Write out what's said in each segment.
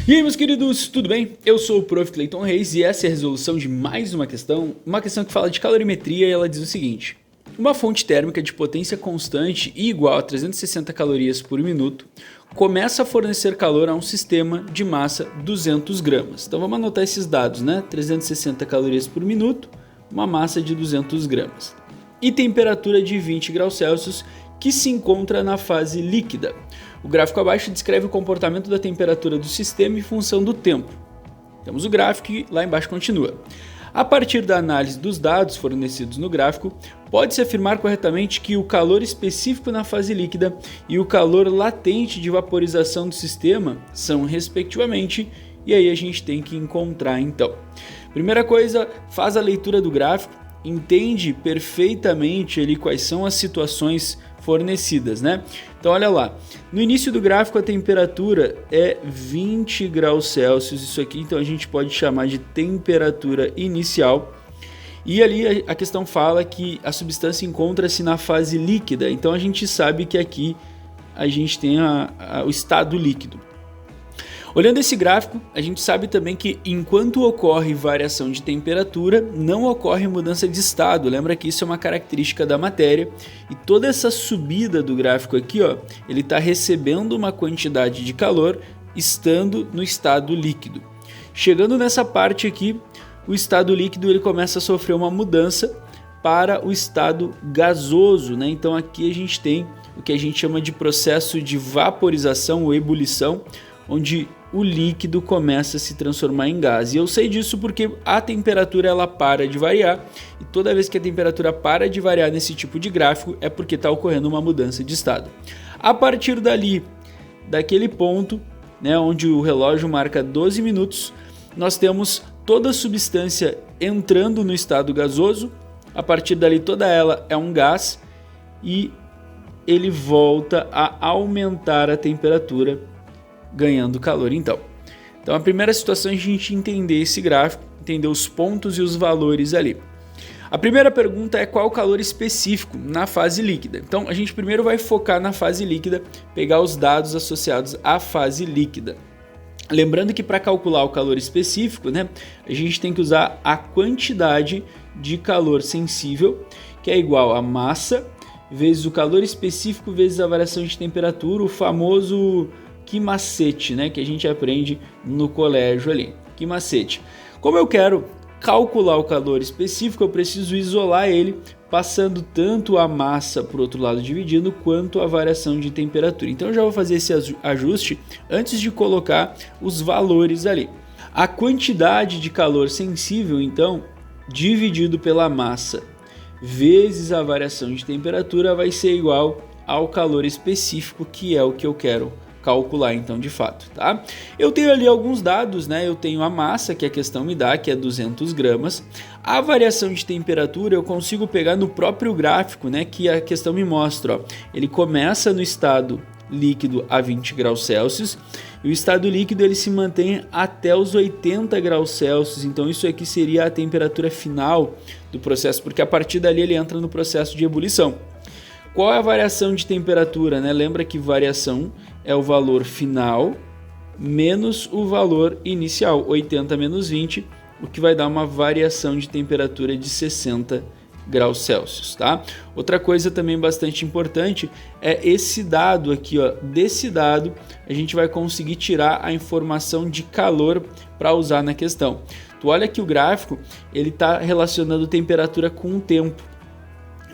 E aí, meus queridos, tudo bem? Eu sou o Prof. Clayton Reis e essa é a resolução de mais uma questão que fala de calorimetria e ela diz o seguinte: uma fonte térmica de potência constante e igual a 360 calorias por minuto começa a fornecer calor a um sistema de massa 200 gramas. Então vamos anotar esses dados, né? 360 calorias por minuto, uma massa de 200 gramas. E temperatura de 20 graus Celsius que se encontra na fase líquida. O gráfico abaixo descreve o comportamento da temperatura do sistema em função do tempo. Temos o gráfico e lá embaixo continua. A partir da análise dos dados fornecidos no gráfico, pode-se afirmar corretamente que o calor específico na fase líquida e o calor latente de vaporização do sistema são respectivamente, e aí a gente tem que encontrar então. Primeira coisa, faz a leitura do gráfico, entende perfeitamente ali quais são as situações fornecidas, né? Então olha lá, no início do gráfico a temperatura é 20 graus Celsius, isso aqui então a gente pode chamar de temperatura inicial. E ali a questão fala que a substância encontra-se na fase líquida, então a gente sabe que aqui a gente tem o estado líquido. Olhando esse gráfico, a gente sabe também que enquanto ocorre variação de temperatura, não ocorre mudança de estado. Lembra que isso é uma característica da matéria e toda essa subida do gráfico aqui, ó, ele está recebendo uma quantidade de calor estando no estado líquido. Chegando nessa parte aqui, o estado líquido ele começa a sofrer uma mudança para o estado gasoso, né? Então aqui a gente tem o que a gente chama de processo de vaporização ou ebulição, onde o líquido começa a se transformar em gás. E eu sei disso porque a temperatura ela para de variar, e toda vez que a temperatura para de variar nesse tipo de gráfico é porque está ocorrendo uma mudança de estado. A partir dali, daquele ponto, né, onde o relógio marca 12 minutos, nós temos toda a substância entrando no estado gasoso. A partir dali toda ela é um gás e ele volta a aumentar a temperatura, ganhando calor então. Então a primeira situação é a gente entender esse gráfico, entender os pontos e os valores ali. A primeira pergunta é qual o calor específico na fase líquida. Então a gente primeiro vai focar na fase líquida, pegar os dados associados à fase líquida. Lembrando que para calcular o calor específico, né, a gente tem que usar a quantidade de calor sensível, que é igual a massa vezes o calor específico vezes a variação de temperatura, o famoso que macete, né, que a gente aprende no colégio ali. Que macete. Como eu quero calcular o calor específico, eu preciso isolar ele, passando tanto a massa para o outro lado dividindo, quanto a variação de temperatura. Então eu já vou fazer esse ajuste antes de colocar os valores ali. A quantidade de calor sensível, então, dividido pela massa vezes a variação de temperatura vai ser igual ao calor específico, que é o que eu quero calcular então de fato, tá? Eu tenho ali alguns dados, né? Eu tenho a massa que a questão me dá, que é 200 gramas. A variação de temperatura eu consigo pegar no próprio gráfico, né? Que a questão me mostra, ó. Ele começa no estado líquido a 20 graus Celsius e o estado líquido ele se mantém até os 80 graus Celsius. Então isso aqui seria a temperatura final do processo, porque a partir dali ele entra no processo de ebulição. Qual é a variação de temperatura, né? Lembra que variação é o valor final menos o valor inicial, 80 menos 20, o que vai dar uma variação de temperatura de 60 graus Celsius, tá? Outra coisa também bastante importante é esse dado aqui, ó. Desse dado a gente vai conseguir tirar a informação de calor para usar na questão. Tu olha que o gráfico ele está relacionando temperatura com o tempo.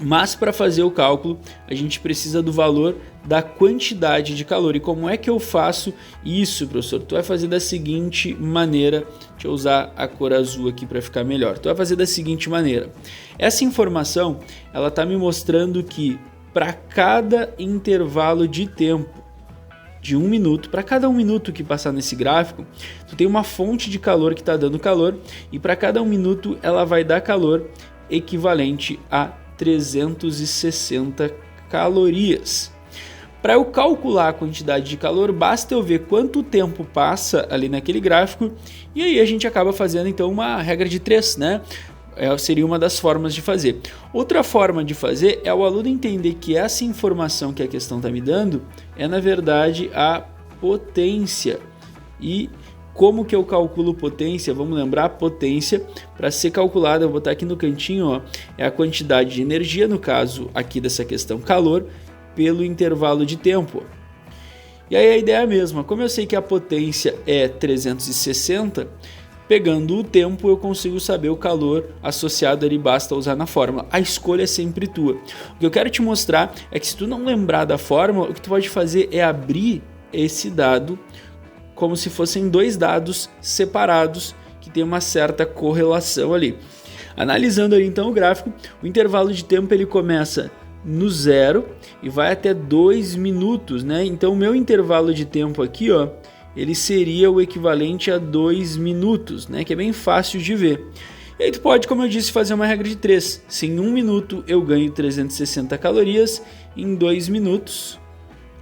Mas para fazer o cálculo, a gente precisa do valor da quantidade de calor. E como é que eu faço isso, professor? Tu vai fazer da seguinte maneira. Deixa eu usar a cor azul aqui para ficar melhor. Tu vai fazer da seguinte maneira. Essa informação, ela está me mostrando que para cada intervalo de tempo de 1 minuto, para cada 1 minuto que passar nesse gráfico, tu tem uma fonte de calor que está dando calor. E para cada 1 minuto, ela vai dar calor equivalente a 360 calorias. Para eu calcular a quantidade de calor, basta eu ver quanto tempo passa ali naquele gráfico e aí a gente acaba fazendo então uma regra de 3, né? Seria uma das formas de fazer. Outra forma de fazer é o aluno entender que essa informação que a questão está me dando é na verdade a potência e Como que eu calculo potência? Vamos lembrar, potência, para ser calculada, eu vou botar aqui no cantinho, ó, é a quantidade de energia, no caso aqui dessa questão calor, pelo intervalo de tempo. E aí a ideia é a mesma, como eu sei que a potência é 360, pegando o tempo eu consigo saber o calor associado ali, basta usar na fórmula. A escolha é sempre tua. O que eu quero te mostrar é que se tu não lembrar da fórmula, o que tu pode fazer é abrir esse dado como se fossem dois dados separados que tem uma certa correlação ali. Analisando ali então o gráfico, o intervalo de tempo ele começa no 0 e vai até 2 minutos, né? Então o meu intervalo de tempo aqui, ó, ele seria o equivalente a 2 minutos, né? Que é bem fácil de ver. E aí tu pode, como eu disse, fazer uma regra de 3. Se em 1 minuto eu ganho 360 calorias, em 2 minutos,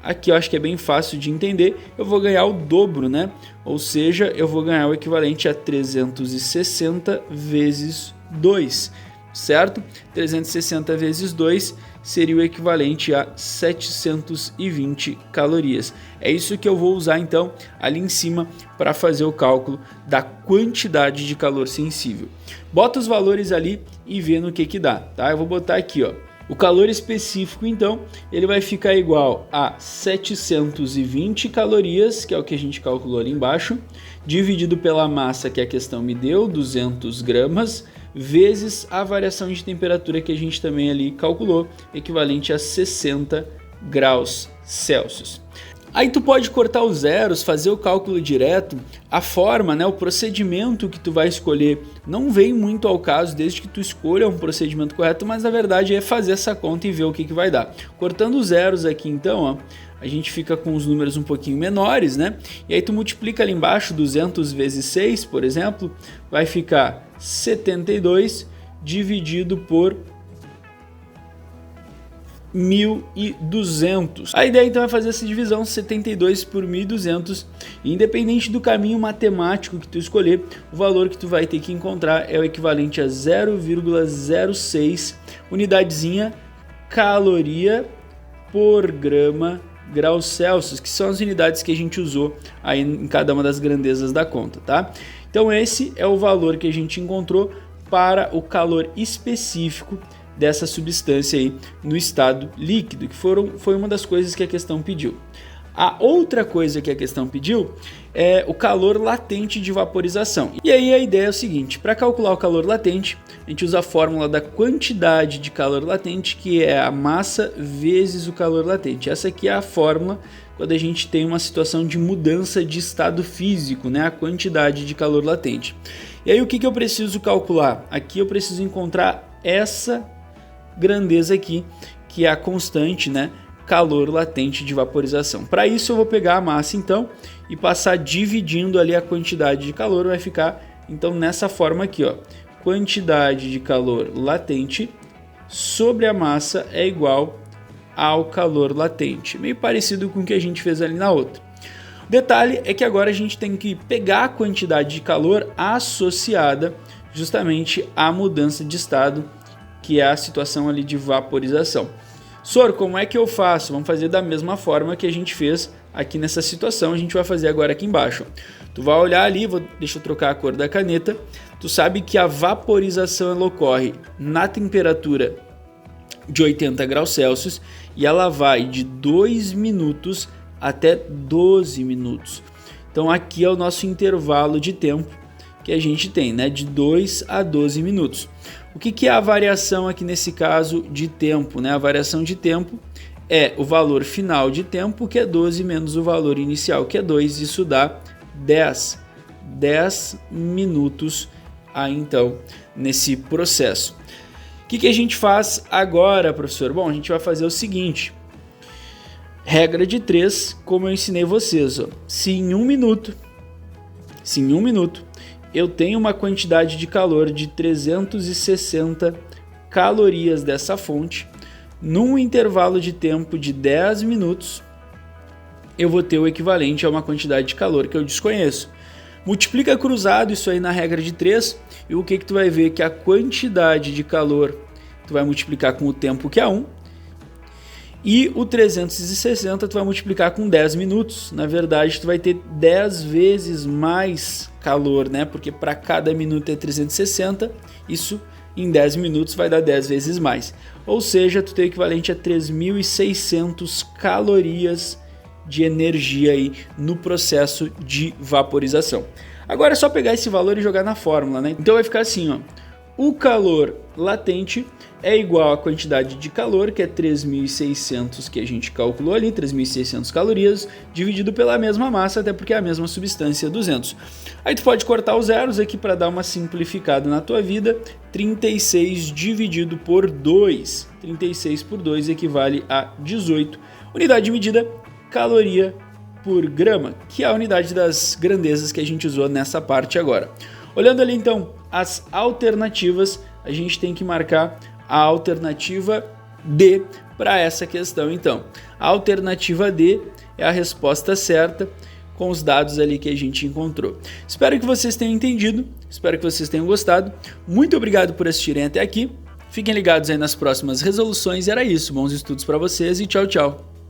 aqui eu acho que é bem fácil de entender, eu vou ganhar o dobro, né? Ou seja, eu vou ganhar o equivalente a 360 vezes 2, certo? 360 vezes 2 seria o equivalente a 720 calorias. É isso que eu vou usar então ali em cima para fazer o cálculo da quantidade de calor sensível. Bota os valores ali e vê no que dá, tá? Eu vou botar aqui, ó. O calor específico, então, ele vai ficar igual a 720 calorias, que é o que a gente calculou ali embaixo, dividido pela massa que a questão me deu, 200 gramas, vezes a variação de temperatura que a gente também ali calculou, equivalente a 60 graus Celsius. Aí tu pode cortar os zeros, fazer o cálculo direto, a forma, né, o procedimento que tu vai escolher não vem muito ao caso desde que tu escolha um procedimento correto, mas na verdade é fazer essa conta e ver o que vai dar. Cortando os zeros aqui então, ó, a gente fica com os números um pouquinho menores, né? E aí tu multiplica ali embaixo 200 vezes 6, por exemplo, vai ficar 72 dividido por 1.200. A ideia então é fazer essa divisão 72 por 1.200 e independente do caminho matemático que tu escolher, o valor que tu vai ter que encontrar é o equivalente a 0,06 unidadezinha caloria por grama graus Celsius, que são as unidades que a gente usou aí em cada uma das grandezas da conta, tá? Então esse é o valor que a gente encontrou para o calor específico dessa substância aí no estado líquido, que foi uma das coisas que a questão pediu. A outra coisa que a questão pediu é o calor latente de vaporização. E aí a ideia é o seguinte, para calcular o calor latente, a gente usa a fórmula da quantidade de calor latente, que é a massa vezes o calor latente. Essa aqui é a fórmula quando a gente tem uma situação de mudança de estado físico, né? A quantidade de calor latente. E aí o que eu preciso calcular? Aqui eu preciso encontrar essa grandeza aqui, que é a constante, né? Calor latente de vaporização. Para isso eu vou pegar a massa então e passar dividindo ali a quantidade de calor, vai ficar então nessa forma aqui, ó. Quantidade de calor latente sobre a massa é igual ao calor latente. Meio parecido com o que a gente fez ali na outra. O detalhe é que agora a gente tem que pegar a quantidade de calor associada justamente à mudança de estado, que é a situação ali de vaporização. Sor, como é que eu faço? Vamos fazer da mesma forma que a gente fez aqui nessa situação, a gente vai fazer agora aqui embaixo. Tu vai olhar ali, deixa eu trocar a cor da caneta, tu sabe que a vaporização ela ocorre na temperatura de 80 graus Celsius e ela vai de 2 minutos até 12 minutos. Então aqui é o nosso intervalo de tempo que a gente tem, né, de 2 a 12 minutos. O que é a variação aqui nesse caso de tempo, né? A variação de tempo é o valor final de tempo, que é 12, menos o valor inicial, que é 2, isso dá 10 minutos aí então nesse processo. O que a gente faz agora, professor? Bom, a gente vai fazer o seguinte, regra de 3, como eu ensinei vocês, ó. Se em um minuto eu tenho uma quantidade de calor de 360 calorias dessa fonte, num intervalo de tempo de 10 minutos, eu vou ter o equivalente a uma quantidade de calor que eu desconheço. Multiplica cruzado isso aí na regra de 3 e o que tu vai ver? Que a quantidade de calor tu vai multiplicar com o tempo, que é 1, E o 360 tu vai multiplicar com 10 minutos. Na verdade, tu vai ter 10 vezes mais calor, né? Porque para cada minuto é 360, isso em 10 minutos vai dar 10 vezes mais. Ou seja, tu tem o equivalente a 3.600 calorias de energia aí no processo de vaporização. Agora é só pegar esse valor e jogar na fórmula, né? Então vai ficar assim, ó. O calor latente é igual à quantidade de calor, que é 3.600 que a gente calculou ali, 3.600 calorias, dividido pela mesma massa, até porque é a mesma substância, 200. Aí tu pode cortar os zeros aqui para dar uma simplificada na tua vida, 36 dividido por 2. 36 por 2 equivale a 18. Unidade de medida, caloria por grama, que é a unidade das grandezas que a gente usou nessa parte agora. Olhando ali então as alternativas, a gente tem que marcar a alternativa D para essa questão. Então, a alternativa D é a resposta certa com os dados ali que a gente encontrou. Espero que vocês tenham entendido, espero que vocês tenham gostado. Muito obrigado por assistirem até aqui. Fiquem ligados aí nas próximas resoluções. Era isso, bons estudos para vocês e tchau, tchau.